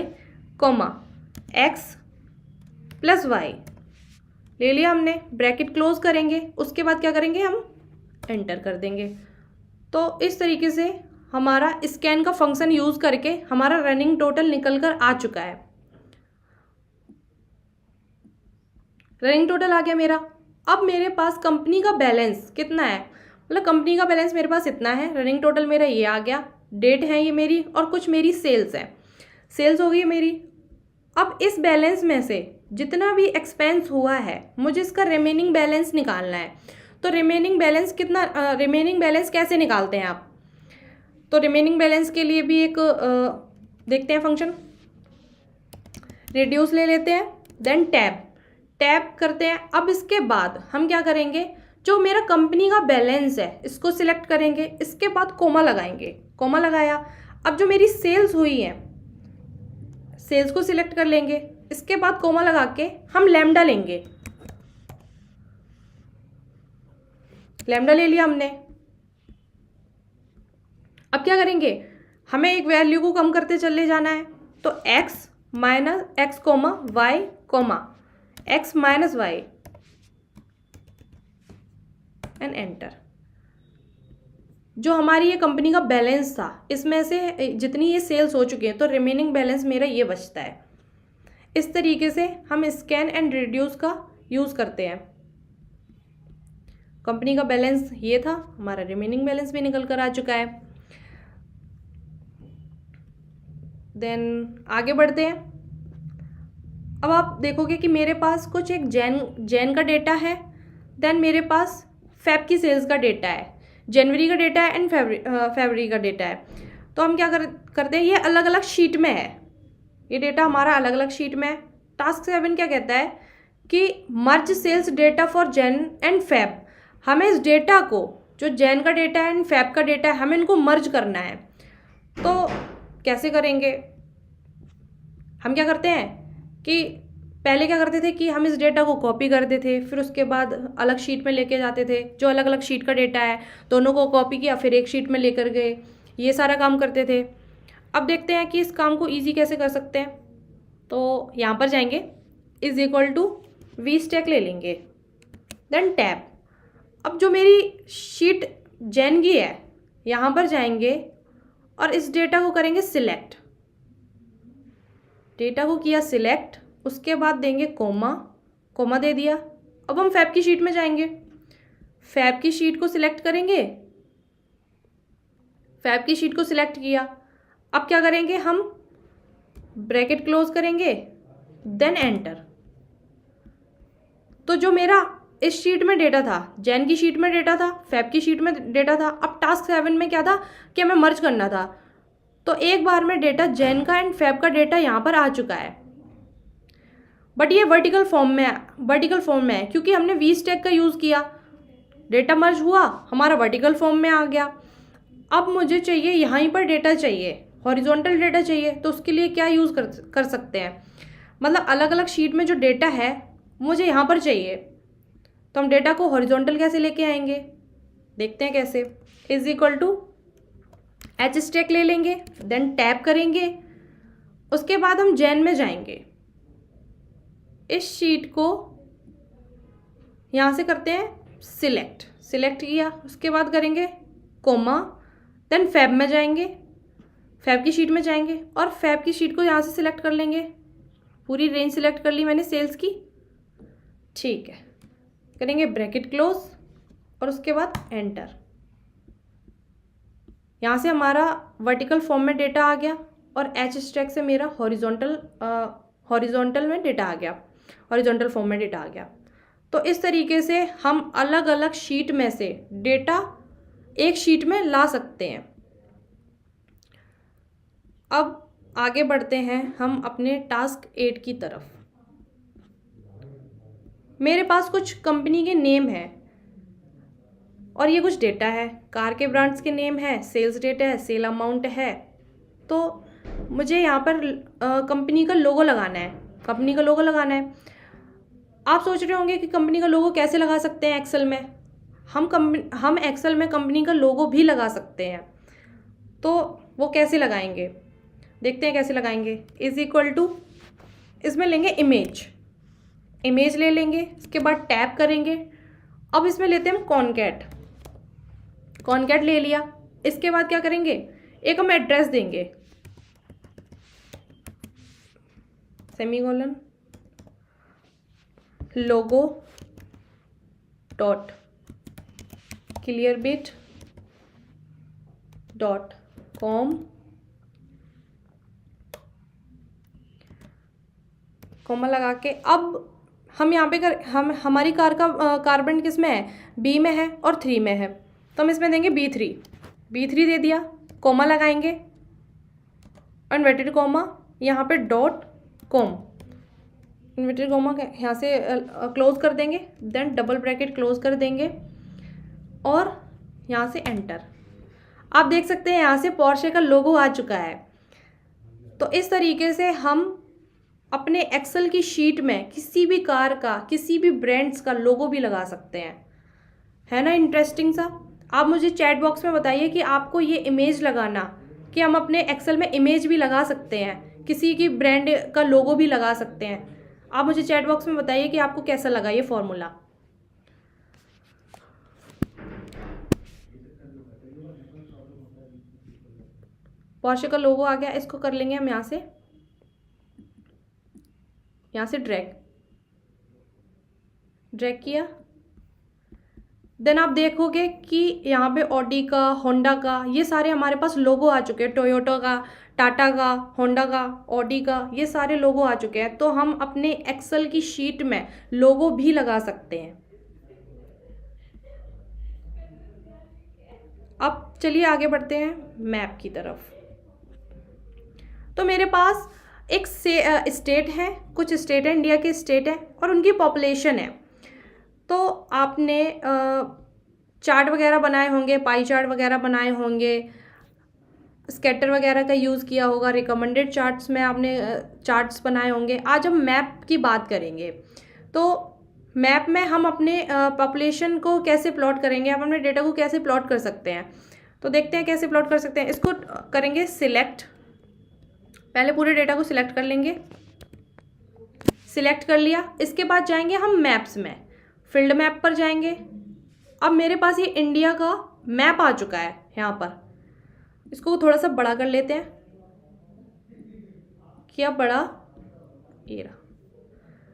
x plus Y ले लिया हमने, ब्रैकेट क्लोज करेंगे। उसके बाद क्या करेंगे, हम एंटर कर देंगे। तो इस तरीके से हमारा स्कैन का फंक्शन यूज़ करके हमारा रनिंग टोटल निकल कर आ चुका है। रनिंग टोटल आ गया मेरा। अब मेरे पास कंपनी का बैलेंस कितना है, मतलब कंपनी का बैलेंस मेरे पास इतना है। रनिंग टोटल मेरा ये आ गया, डेट है ये मेरी, और कुछ मेरी सेल्स है, सेल्स हो गई मेरी। अब इस बैलेंस में से जितना भी एक्सपेंस हुआ है मुझे इसका रिमेनिंग बैलेंस निकालना है। तो रिमेनिंग बैलेंस कितना, रिमेनिंग बैलेंस कैसे निकालते हैं आप? तो रिमेनिंग बैलेंस के लिए भी एक देखते हैं फंक्शन। रिड्यूस ले लेते हैं, देन टैब करते हैं। अब इसके बाद हम क्या करेंगे, जो मेरा कंपनी का बैलेंस है इसको सिलेक्ट करेंगे, इसके बाद कोमा लगाएंगे, कोमा लगाया। अब जो मेरी सेल्स हुई है, सेल्स को सिलेक्ट कर लेंगे, इसके बाद कोमा लगा के हम लैम्डा लेंगे, लैम्डा ले लिया हमने। अब क्या करेंगे, हमें एक वैल्यू को कम करते चले जाना है, तो x minus X comma Y comma x minus Y and enter. जो हमारी ये कंपनी का बैलेंस था, इसमें से जितनी ये सेल्स हो चुकी है, तो रिमेनिंग बैलेंस मेरा ये बचता है। इस तरीके से हम स्कैन एंड रिड्यूस का यूज़ करते हैं। कंपनी का बैलेंस ये था, हमारा रिमेनिंग बैलेंस भी निकल कर आ चुका है। देन आगे बढ़ते हैं। अब आप देखोगे कि मेरे पास कुछ एक जैन का डेटा है, देन मेरे पास फेब की सेल्स का डेटा है, जनवरी का डेटा है एंड फरवरी का डेटा है। तो हम क्या करते हैं, ये अलग अलग शीट में है, ये डेटा हमारा अलग अलग शीट में है। टास्क 7 क्या कहता है कि merge sales data for Jan and Feb. हमें इस डेटा को, जो जैन का डेटा है एंड फेब का डेटा है, हमें इनको मर्ज करना है। तो कैसे करेंगे, हम क्या करते हैं कि पहले क्या करते थे कि हम इस डेटा को कॉपी करते थे, फिर उसके बाद अलग शीट में लेके जाते थे। जो अलग अलग शीट का डेटा है दोनों को कॉपी किया, फिर एक शीट में लेकर गए, ये सारा काम करते थे। अब देखते हैं कि इस काम को ईजी कैसे कर सकते हैं। तो यहाँ पर जाएंगे, is equal to V stack ले लेंगे, देन टैब। अब जो मेरी शीट जैन की है, यहाँ पर जाएंगे और इस डेटा को करेंगे सिलेक्ट। डेटा को किया सिलेक्ट, उसके बाद देंगे कोमा, कोमा दे दिया। अब हम फैब की शीट में जाएंगे, फैब की शीट को सिलेक्ट करेंगे, फैब की शीट को सिलेक्ट किया। अब क्या करेंगे, हम ब्रैकेट क्लोज करेंगे, देन एंटर। तो जो मेरा इस शीट में डेटा था, जैन की शीट में डेटा था, फैब की शीट में डेटा था। अब टास्क 7 में क्या था कि हमें मर्ज करना था। तो एक बार में डेटा जैन का एंड फैब का डेटा यहाँ पर आ चुका है, बट ये वर्टिकल फॉर्म में है क्योंकि हमने वी स्टैक का यूज़ किया। डेटा मर्ज हुआ, हमारा वर्टिकल फॉर्म में आ गया। अब मुझे चाहिए यहाँ पर डेटा चाहिए, हॉरिजॉन्टल डेटा चाहिए, तो उसके लिए क्या यूज़ कर सकते हैं, मतलब अलग अलग शीट में जो डेटा है मुझे यहाँ पर चाहिए, तो हम डेटा को हॉरिजॉन्टल कैसे लेके आएंगे, देखते हैं कैसे। Is equal to H stack ले लेंगे, देन टैब करेंगे, उसके बाद हम जैन में जाएंगे, इस शीट को यहाँ से करते हैं सिलेक्ट किया, उसके बाद करेंगे कोमा, देन फैब में जाएंगे, फैब की शीट में जाएंगे और फैब की शीट को यहाँ से सिलेक्ट कर लेंगे। पूरी रेंज सिलेक्ट कर ली मैंने सेल्स की, ठीक है। करेंगे ब्रैकेट क्लोज और उसके बाद एंटर। यहाँ से हमारा वर्टिकल फॉर्म में डेटा आ गया और एच स्टैक से मेरा हॉरिजॉन्टल में डेटा आ गया, हॉरिजॉन्टल फॉर्म में डेटा आ गया। तो इस तरीके से हम अलग अलग शीट में से डेटा एक शीट में ला सकते हैं। अब आगे बढ़ते हैं हम अपने टास्क 8 की तरफ। मेरे पास कुछ कंपनी के नेम है और ये कुछ डेटा है, कार के ब्रांड्स के नेम है, सेल्स डेटा है, सेल अमाउंट है। तो मुझे यहाँ पर कंपनी का लोगो लगाना है, कंपनी का लोगो लगाना है। आप सोच रहे होंगे कि कंपनी का लोगो कैसे लगा सकते हैं एक्सेल में। हम एक्सेल में कंपनी का लोगो भी लगा सकते हैं, तो वो कैसे लगाएंगे, देखते हैं कैसे लगाएंगे। इज इक्वल टू, इसमें लेंगे इमेज ले लेंगे, इसके बाद टैब करेंगे। अब इसमें लेते हैं हम कॉनकैट ले लिया। इसके बाद क्या करेंगे, एक हम एड्रेस देंगे, semicolon logo dot Clearbit dot com, comma लगा के अब हम यहाँ पे हमारी कार का कार्बन किस में है, बी में है और 3 में है, तो हम इसमें देंगे B3 दे दिया, कोमा लगाएंगे, इन्वर्टेड कोमा, यहाँ पे डॉट कॉम, इन्वर्टेड कोमा यहाँ से क्लोज कर देंगे, देन डबल ब्रैकेट क्लोज कर देंगे और यहाँ से एंटर। आप देख सकते हैं यहाँ से पोर्शे का लोगो आ चुका है। तो इस तरीके से हम अपने एक्सेल की शीट में किसी भी कार का, किसी भी ब्रांड्स का लोगो भी लगा सकते हैं। है ना इंटरेस्टिंग सा। आप मुझे चैट बॉक्स में बताइए कि आपको ये इमेज लगाना, कि हम अपने एक्सेल में इमेज भी लगा सकते हैं, किसी की ब्रांड का लोगो भी लगा सकते हैं। आप मुझे चैट बॉक्स में बताइए कि आपको कैसा लगा ये फॉर्मूला। पोर्शे का लोगो आ गया, इसको कर लेंगे हम यहाँ से ड्रैग किया। देन आप देखोगे कि यहाँ पे ऑडी का, होंडा का, ये सारे हमारे पास लोगो आ चुके हैं। टोयोटा का, टाटा का, होंडा का, ऑडी का, ये सारे लोगो आ चुके हैं। तो हम अपने एक्सेल की शीट में लोगो भी लगा सकते हैं। अब चलिए आगे बढ़ते हैं मैप की तरफ। तो मेरे पास एक स्टेट है, कुछ स्टेट है, इंडिया के स्टेट है और उनकी पॉपुलेशन है। तो आपने चार्ट वगैरह बनाए होंगे, पाई चार्ट वगैरह बनाए होंगे, स्कैटर वगैरह का यूज़ किया होगा, रिकमेंडेड चार्ट्स में आपने चार्ट्स बनाए होंगे। आज हम मैप की बात करेंगे। तो मैप में हम अपने पॉपुलेशन को कैसे प्लॉट करेंगे, हम अपने डेटा को कैसे प्लॉट कर सकते हैं। तो देखते हैं कैसे प्लॉट कर सकते हैं। इसको करेंगे सिलेक्ट, पहले पूरे डेटा को सिलेक्ट कर लेंगे। सिलेक्ट कर लिया, इसके बाद जाएंगे हम मैप्स में, फील्ड मैप पर जाएंगे। अब मेरे पास ये इंडिया का मैप आ चुका है यहाँ पर। इसको थोड़ा सा बड़ा कर लेते हैं, क्या बड़ा, ये रहा।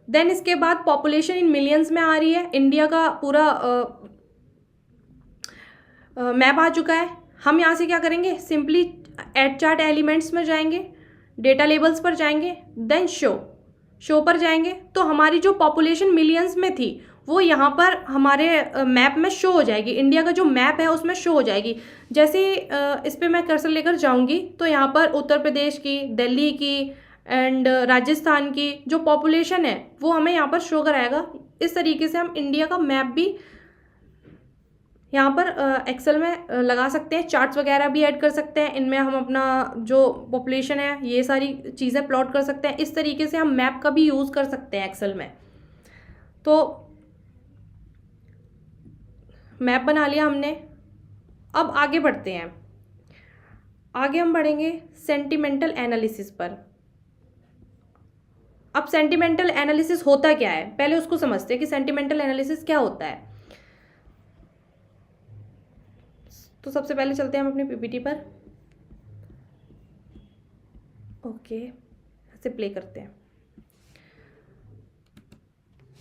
देन इसके बाद पॉपुलेशन इन मिलियंस में आ रही है, इंडिया का पूरा मैप आ चुका है। हम यहाँ से क्या करेंगे, सिंपली एड चार्ट एलिमेंट्स में जाएंगे, डेटा लेबल्स पर जाएंगे, देन शो पर जाएंगे। तो हमारी जो पॉपुलेशन मिलियंस में थी वो यहाँ पर हमारे मैप में शो हो जाएगी। इंडिया का जो मैप है उसमें शो हो जाएगी। जैसे इस पर मैं कर्सर लेकर जाऊँगी तो यहाँ पर उत्तर प्रदेश की, दिल्ली की एंड राजस्थान की जो पॉपुलेशन है वो हमें यहाँ पर शो कराएगा। इस तरीके से हम इंडिया का मैप भी यहाँ पर एक्सेल में लगा सकते हैं। चार्ट्स वगैरह भी ऐड कर सकते हैं, इनमें हम अपना जो पॉपुलेशन है ये सारी चीज़ें प्लॉट कर सकते हैं। इस तरीके से हम मैप का भी यूज़ कर सकते हैं एक्सेल में। तो मैप बना लिया हमने। अब आगे बढ़ते हैं। आगे हम बढ़ेंगे सेंटिमेंटल एनालिसिस पर। अब सेंटिमेंटल एनालिसिस होता क्या है, पहले उसको समझते हैं कि सेंटिमेंटल एनालिसिस क्या होता है। तो सबसे पहले चलते हैं हम अपनी पीपीटी पर। ओके, ऐसे प्ले करते हैं।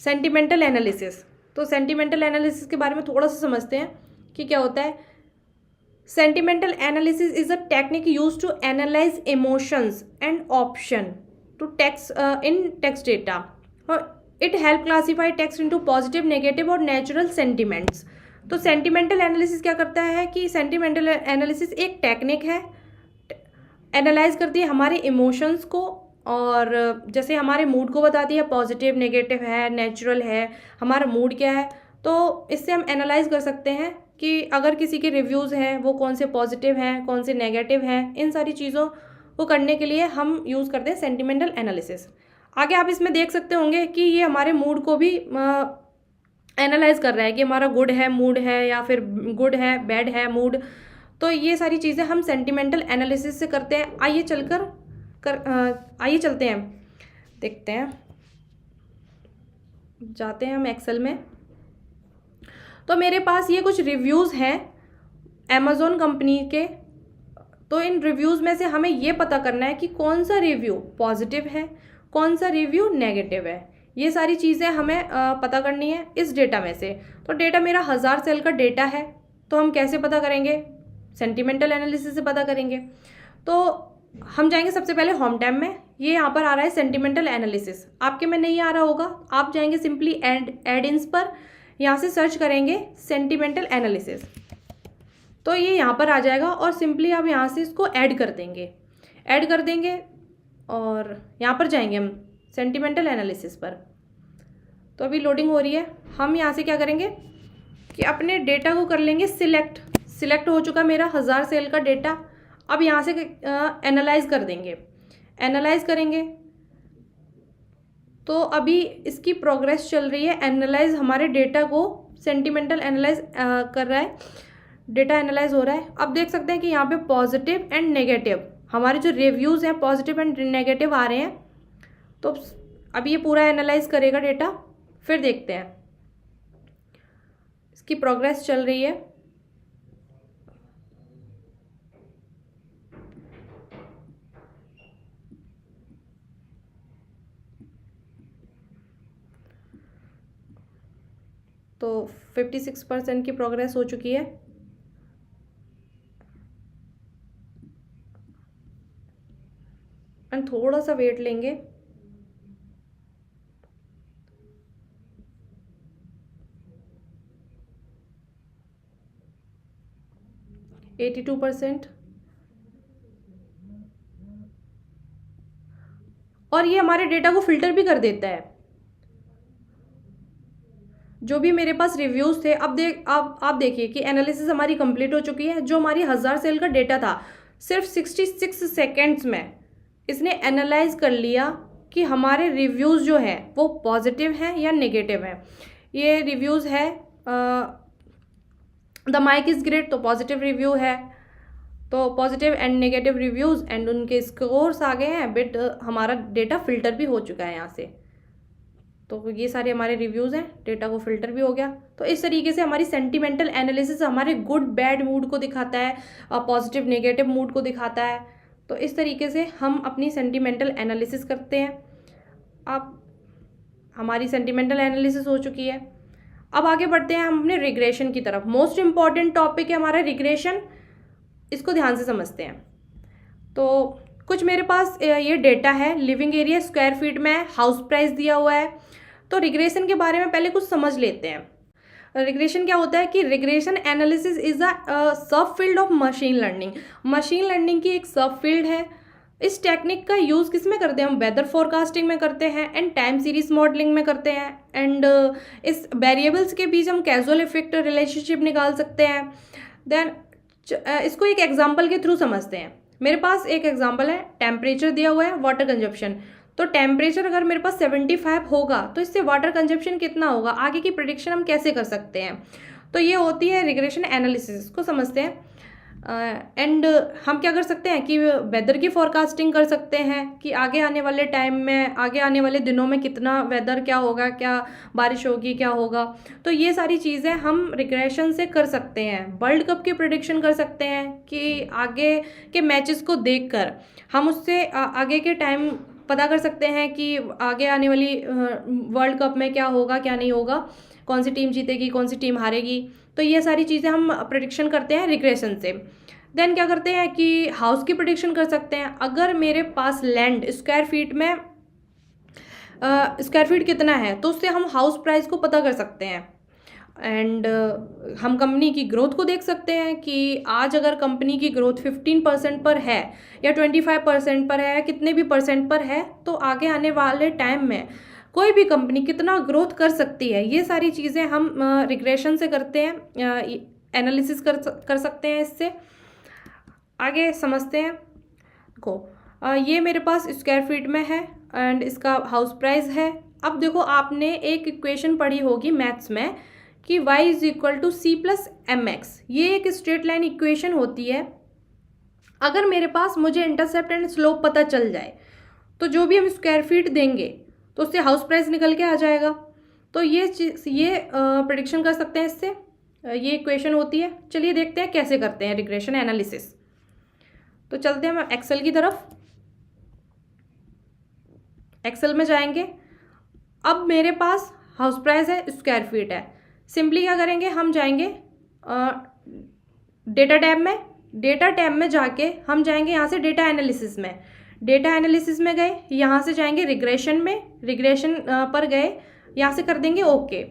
सेंटिमेंटल एनालिसिस, तो सेंटिमेंटल एनालिसिस के बारे में थोड़ा सा समझते हैं कि क्या होता है। Sentimental analysis is a technique use to analyse emotions and option to text data, और it help classify text into positive, negative और नेचुरल सेंटिमेंट्स। तो सेंटिमेंटल एनालिसिस क्या करता है कि सेंटिमेंटल एनालिसिस एक टेक्निक है, एनालाइज करती है हमारे इमोशंस को, और जैसे हमारे मूड को बताती है, पॉजिटिव, नेगेटिव है, नेचुरल है, हमारा मूड क्या है। तो इससे हम एनालाइज कर सकते हैं कि अगर किसी के रिव्यूज़ हैं वो कौन से पॉजिटिव हैं, कौन से नेगेटिव हैं। इन सारी चीज़ों को करने के लिए हम यूज़ करते हैं सेंटिमेंटल एनालिसिस। आगे आप इसमें देख सकते होंगे कि ये हमारे मूड को भी एनालाइज कर रहा है कि हमारा गुड है मूड है, या फिर गुड है बैड है मूड। तो ये सारी चीज़ें हम सेंटिमेंटल एनालिसिस से करते हैं। आइए चलते हैं, देखते हैं, जाते हैं हम एक्सेल में। तो मेरे पास ये कुछ रिव्यूज़ हैं अमेज़ॉन कंपनी के। तो इन रिव्यूज़ में से हमें ये पता करना है कि कौन सा रिव्यू पॉजिटिव है, कौन सा रिव्यू नेगेटिव है। ये सारी चीज़ें हमें पता करनी है इस डेटा में से। तो डेटा मेरा 1000 सेल का डेटा है, तो हम कैसे पता करेंगे, सेंटिमेंटल एनालिसिस से पता करेंगे। तो हम जाएंगे सबसे पहले होम टैब में। ये यहाँ पर आ रहा है सेंटिमेंटल एनालिसिस, आपके में नहीं आ रहा होगा, आप जाएंगे सिंपली एड इन्स पर, यहाँ से सर्च करेंगे सेंटिमेंटल एनालिसिस, तो ये यहाँ पर आ जाएगा और सिंपली आप यहाँ से इसको ऐड कर देंगे और यहाँ पर जाएंगे हम सेंटिमेंटल एनालिसिस पर। तो अभी लोडिंग हो रही है। हम यहाँ से क्या करेंगे कि अपने डेटा को कर लेंगे सिलेक्ट हो चुका मेरा 1000 सेल का डेटा। अब यहाँ से एनालाइज करेंगे तो अभी इसकी प्रोग्रेस चल रही है। एनालाइज हमारे डेटा को सेंटिमेंटल एनालाइज कर रहा है, डेटा एनालाइज हो रहा है। अब देख सकते हैं कि यहाँ पे पॉजिटिव एंड नेगेटिव हमारे जो रिव्यूज़ हैं पॉजिटिव एंड नेगेटिव आ रहे हैं। तो अब ये पूरा एनालाइज करेगा डेटा, फिर देखते हैं। इसकी प्रोग्रेस चल रही है। तो 56% की प्रोग्रेस हो चुकी है। एंड थोड़ा सा वेट लेंगे। एटी 82%। और ये हमारे डेटा को फिल्टर भी कर देता है। जो भी मेरे पास रिव्यूज़ थे, अब आप देखिए कि एनालिसिस हमारी कंप्लीट हो चुकी है। जो हमारी 1000 सेल का डेटा था, सिर्फ 66 सेकेंड्स में इसने एनालाइज कर लिया कि हमारे रिव्यूज़ जो है वो पॉजिटिव हैं या नेगेटिव हैं। ये रिव्यूज़ है द माइक इज़ ग्रेट, तो पॉजिटिव रिव्यू है। तो positive and negative reviews and उनके स्कोर्स आ गए हैं, बट हमारा डेटा फिल्टर भी हो चुका है यहाँ से। तो ये सारे हमारे रिव्यूज़ हैं, डेटा को फिल्टर भी हो गया। तो इस तरीके से हमारी सेंटिमेंटल एनालिसिस हमारे गुड बैड मूड को दिखाता है, पॉजिटिव नेगेटिव मूड को दिखाता है। तो इस तरीके से हम अपनी सेंटिमेंटल एनालिसिस करते हैं। अब हमारी सेंटिमेंटल एनालिसिस हो चुकी है। अब आगे बढ़ते हैं हम अपने रिग्रेशन की तरफ। मोस्ट इम्पॉर्टेंट टॉपिक है हमारा रिग्रेशन, इसको ध्यान से समझते हैं। तो कुछ मेरे पास ये डेटा है, लिविंग एरिया स्क्वायर फीट में है, हाउस प्राइस दिया हुआ है। तो रिग्रेशन के बारे में पहले कुछ समझ लेते हैं। रिग्रेशन क्या होता है कि रिग्रेशन एनालिसिस इज अ सब field of machine learning. Machine learning की एक सब फील्ड है। इस टेक्निक का यूज़ किस में करते हैं हम? वेदर फोरकास्टिंग में करते हैं एंड टाइम सीरीज मॉडलिंग में करते हैं। एंड इस वेरिएबल्स के बीच हम कैजुअल इफेक्ट रिलेशनशिप निकाल सकते हैं। देन इसको एक एग्जांपल के थ्रू समझते हैं। मेरे पास एक एग्जांपल है, टेम्परेचर दिया हुआ है, वाटर कंजप्शन। तो टेम्परेचर अगर मेरे पास 75 होगा तो इससे वाटर कंजप्शन कितना होगा, आगे की प्रेडिक्शन हम कैसे कर सकते हैं। तो ये होती है रिग्रेशन एनालिसिस, को समझते हैं। एंड हम क्या कर सकते हैं कि वेदर की फोरकास्टिंग कर सकते हैं कि आगे आने वाले टाइम में, आगे आने वाले दिनों में कितना वेदर क्या होगा, क्या बारिश होगी, क्या होगा। तो ये सारी चीज़ें हम रिग्रेशन से कर सकते हैं। वर्ल्ड कप की प्रेडिक्शन कर सकते हैं कि आगे के मैचेस को देखकर हम उससे आगे के टाइम पता कर सकते हैं कि आगे आने वाली वर्ल्ड कप में क्या होगा, क्या नहीं होगा, कौन सी टीम जीतेगी, कौन सी टीम हारेगी। तो ये सारी चीज़ें हम प्रेडिक्शन करते हैं रिग्रेशन से। देन क्या करते हैं कि हाउस की प्रेडिक्शन कर सकते हैं। अगर मेरे पास लैंड स्क्वायर फीट में स्क्वायर फीट कितना है तो उससे हम हाउस प्राइस को पता कर सकते हैं। एंड हम कंपनी की ग्रोथ को देख सकते हैं कि आज अगर कंपनी की ग्रोथ 15% पर है या 25% पर है, कितने भी परसेंट पर है, तो आगे आने वाले टाइम में कोई भी कंपनी कितना ग्रोथ कर सकती है। ये सारी चीज़ें हम रिग्रेशन से करते हैं, एनालिसिस कर सकते हैं। इससे आगे समझते हैं को ये मेरे पास स्क्वायर फीट में है एंड इसका हाउस प्राइस है। अब देखो, आपने एक इक्वेशन पढ़ी होगी मैथ्स में कि y is equal to C plus M X. ये एक स्ट्रेट लाइन इक्वेशन होती है। अगर मेरे पास मुझे इंटरसेप्ट एंड स्लोप पता चल जाए तो जो भी हम स्क्वायर फीट देंगे तो उससे हाउस प्राइस निकल के आ जाएगा। तो ये प्रेडिक्शन कर सकते हैं इससे, ये इक्वेशन होती है। चलिए देखते हैं कैसे करते हैं रिग्रेशन एनालिसिस। तो चलते हैं हम एक्सेल की तरफ। एक्सेल में जाएंगे। अब मेरे पास हाउस प्राइस है, स्क्वायर फीट है। सिंपली क्या करेंगे, हम जाएंगे डेटा टैब में। डेटा टैब में जाके हम जाएंगे यहाँ से डेटा एनालिसिस में, डेटा एनालिसिस में गए, यहाँ से जाएंगे रिग्रेशन में, रिग्रेशन पर गए, यहाँ से कर देंगे ओके।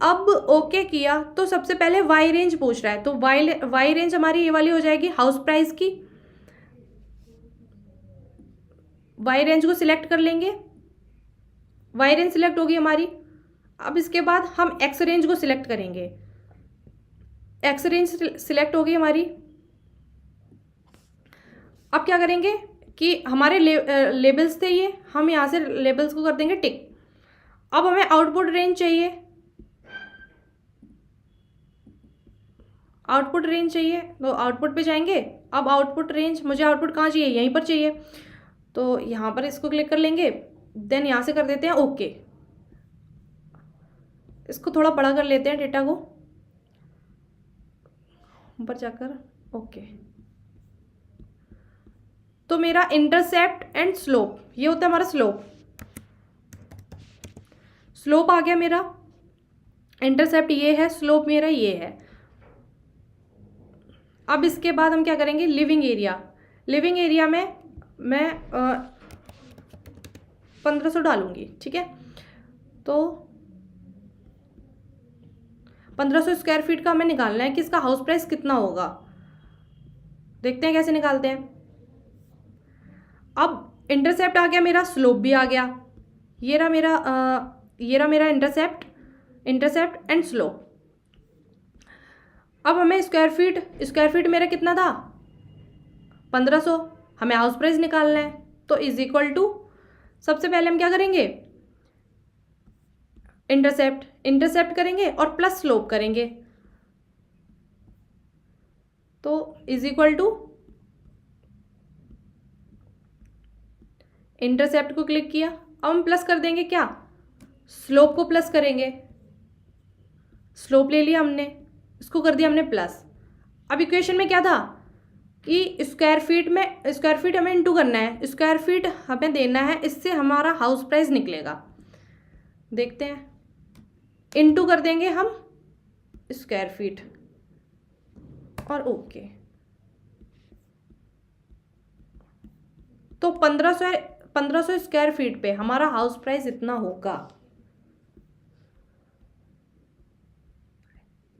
अब ओके किया तो सबसे पहले वाई रेंज पूछ रहा है, तो वाई रेंज हमारी ये वाली हो जाएगी हाउस प्राइस की। वाई रेंज को सिलेक्ट कर लेंगे, वाई रेंज सिलेक्ट होगी हमारी। अब इसके बाद हम एक्स रेंज को सिलेक्ट करेंगे, एक्स रेंज सिलेक्ट होगी हमारी। अब क्या करेंगे कि हमारे लेबल्स थे ये, हम यहाँ से लेबल्स को कर देंगे टिक। अब हमें आउटपुट रेंज चाहिए, आउटपुट रेंज चाहिए, तो आउटपुट पे जाएंगे। अब आउटपुट रेंज, मुझे आउटपुट कहाँ चाहिए, यहीं पर चाहिए, तो यहाँ पर इसको क्लिक कर लेंगे। देन यहाँ से कर देते हैं ओके। इसको थोड़ा बड़ा कर लेते हैं डेटा को, ऊपर जाकर ओके। तो मेरा इंटरसेप्ट एंड स्लोप, ये होता है हमारा स्लोप, स्लोप आ गया मेरा। इंटरसेप्ट ये है, स्लोप मेरा ये है। अब इसके बाद हम क्या करेंगे, लिविंग एरिया, लिविंग एरिया में मैं 1500 डालूंगी, ठीक है। तो 1500 स्क्वायर फीट का हमें निकालना है कि इसका हाउस प्राइस कितना होगा। देखते हैं कैसे निकालते हैं। अब इंटरसेप्ट आ गया मेरा, स्लोप भी आ गया, ये रहा मेरा इंटरसेप्ट एंड स्लोप। अब हमें स्क्वायर फीट मेरा कितना था, 1500, हमें हाउस प्राइस निकालना है, तो इज इक्वल टू, सबसे पहले हम क्या करेंगे, इंटरसेप्ट करेंगे और प्लस स्लोप करेंगे, तो इज इक्वल टू, इंटरसेप्ट को क्लिक किया। अब हम प्लस कर देंगे, क्या, स्लोप को प्लस करेंगे, स्लोप ले लिया हमने, इसको कर दिया हमने प्लस। अब इक्वेशन में क्या था कि स्क्वायर फीट हमें इनटू करना है, स्क्वायर फीट हमें देना है, इससे हमारा हाउस प्राइस निकलेगा। देखते हैं, इनटू कर देंगे हम स्क्वायर फीट और ओके। तो 1500 स्क्वायर फीट पे हमारा हाउस प्राइस इतना होगा।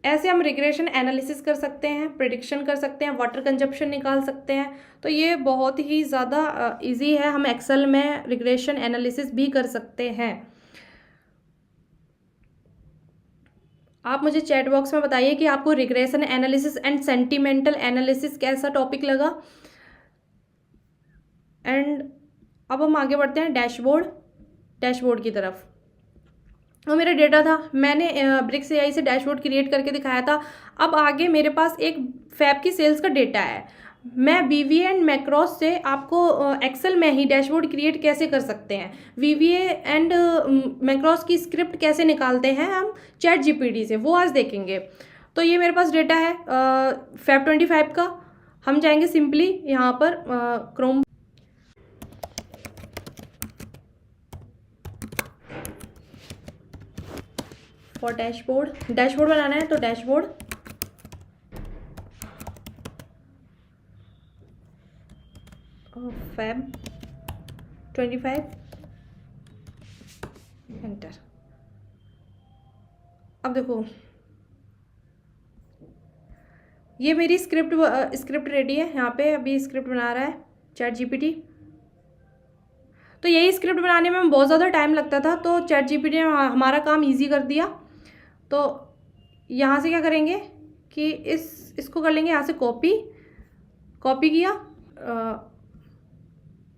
ऐसे हम रिग्रेशन एनालिसिस कर सकते हैं, प्रेडिक्शन कर सकते हैं, वाटर कंजप्शन निकाल सकते हैं। तो ये बहुत ही ज़्यादा इजी है, हम एक्सेल में रिग्रेशन एनालिसिस भी कर सकते हैं। आप मुझे चैट बॉक्स में बताइए कि आपको regression analysis and sentimental analysis कैसा टॉपिक लगा। एंड अब हम आगे बढ़ते हैं डैशबोर्ड की तरफ। वो मेरा डेटा था, मैंने ब्रिक्स एआई से डैशबोर्ड क्रिएट करके दिखाया था। अब आगे मेरे पास एक फैब की सेल्स का डेटा है, मैं वीवीए एंड मैक्रोस से आपको एक्सेल में ही डैशबोर्ड क्रिएट कैसे कर सकते हैं, वीवीए एंड मैक्रोस की स्क्रिप्ट कैसे निकालते हैं हम चैट जीपीटी से, वो आज देखेंगे। तो ये मेरे पास डेटा है फैब 25 का। हम जाएंगे सिंपली यहाँ पर क्रोम फॉर डैशबोर्ड बनाना है, तो डैशबोर्ड फैब 25 एंटर। अब देखो ये मेरी स्क्रिप्ट रेडी है, यहाँ पे अभी स्क्रिप्ट बना रहा है चैट जीपीटी। तो यही स्क्रिप्ट बनाने में बहुत ज़्यादा टाइम लगता था, तो चैट जीपीटी ने हमारा काम इजी कर दिया। तो यहाँ से क्या करेंगे कि इसको कर लेंगे, यहाँ से कॉपी किया।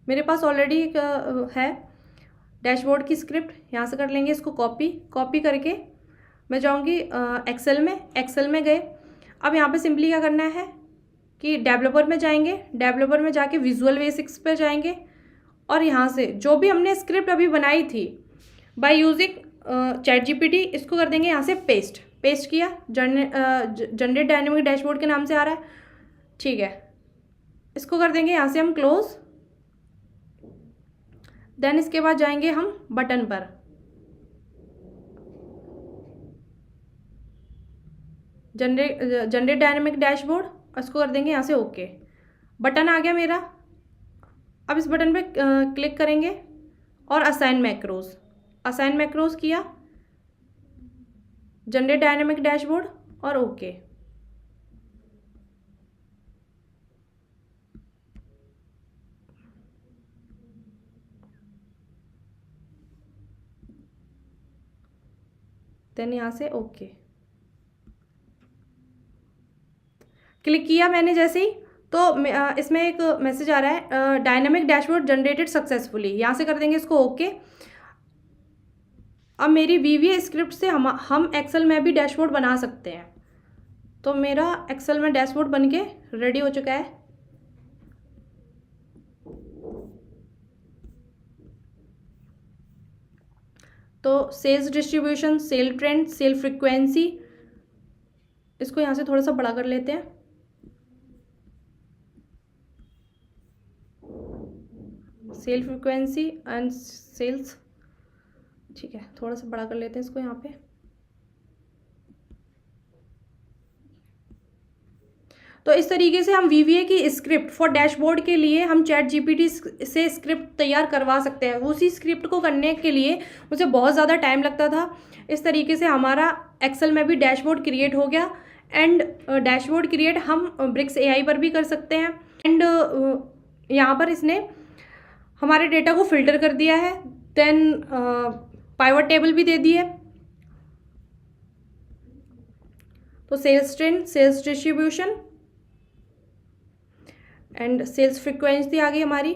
मेरे पास ऑलरेडी एक है डैशबोर्ड की स्क्रिप्ट, यहाँ से कर लेंगे इसको कॉपी करके मैं जाऊँगी एक्सेल में गए। अब यहाँ पे सिंपली क्या करना है कि डेवलपर में जाएंगे, डेवलपर में जाके विजुअल बेसिक्स पे जाएंगे और यहाँ से जो भी हमने स्क्रिप्ट अभी बनाई थी बाय यूजिंग चैट जीपीटी, इसको कर देंगे यहाँ से पेस्ट किया। जनरेट डायनेमिक डैशबोर्ड के नाम से आ रहा है, ठीक है। इसको कर देंगे यहाँ से हम क्लोज। देन इसके बाद जाएंगे हम बटन पर, जनरेट डायनेमिक डैशबोर्ड इसको कर देंगे यहाँ से ओके। बटन आ गया मेरा। अब इस बटन पे क्लिक करेंगे और असाइन मैक्रोज, असाइन मैक्रोज किया, जनरेट डायनेमिक डैशबोर्ड और ओके। देन यहाँ से ओके क्लिक किया मैंने जैसे ही, तो इसमें एक मैसेज आ रहा है डायनामिक डैशबोर्ड जनरेटेड सक्सेसफुली। यहाँ से कर देंगे इसको ओके। अब मेरी VBA स्क्रिप्ट से हम एक्सेल में भी डैशबोर्ड बना सकते हैं। तो मेरा एक्सेल में डैशबोर्ड बन के रेडी हो चुका है। तो sales distribution, sale trend, sale frequency, इसको यहाँ से थोड़ा सा बड़ा कर लेते हैं। सेल फ्रीक्वेंसी एंड सेल्स, ठीक है, थोड़ा सा बड़ा कर लेते हैं इसको यहाँ पे। तो इस तरीके से हम VBA की स्क्रिप्ट फॉर डैशबोर्ड के लिए हम ChatGPT से स्क्रिप्ट तैयार करवा सकते हैं। उसी स्क्रिप्ट को करने के लिए मुझे बहुत ज़्यादा टाइम लगता था। इस तरीके से हमारा एक्सेल में भी डैशबोर्ड क्रिएट हो गया। एंड डैशबोर्ड क्रिएट हम ब्रिक्स AI पर भी कर सकते हैं। एंड यहाँ पर इसने हमारे डेटा को फिल्टर कर दिया है। देन पाइवट टेबल भी दे दी है। तो sales trend, sales distribution and sales frequency आ गई हमारी।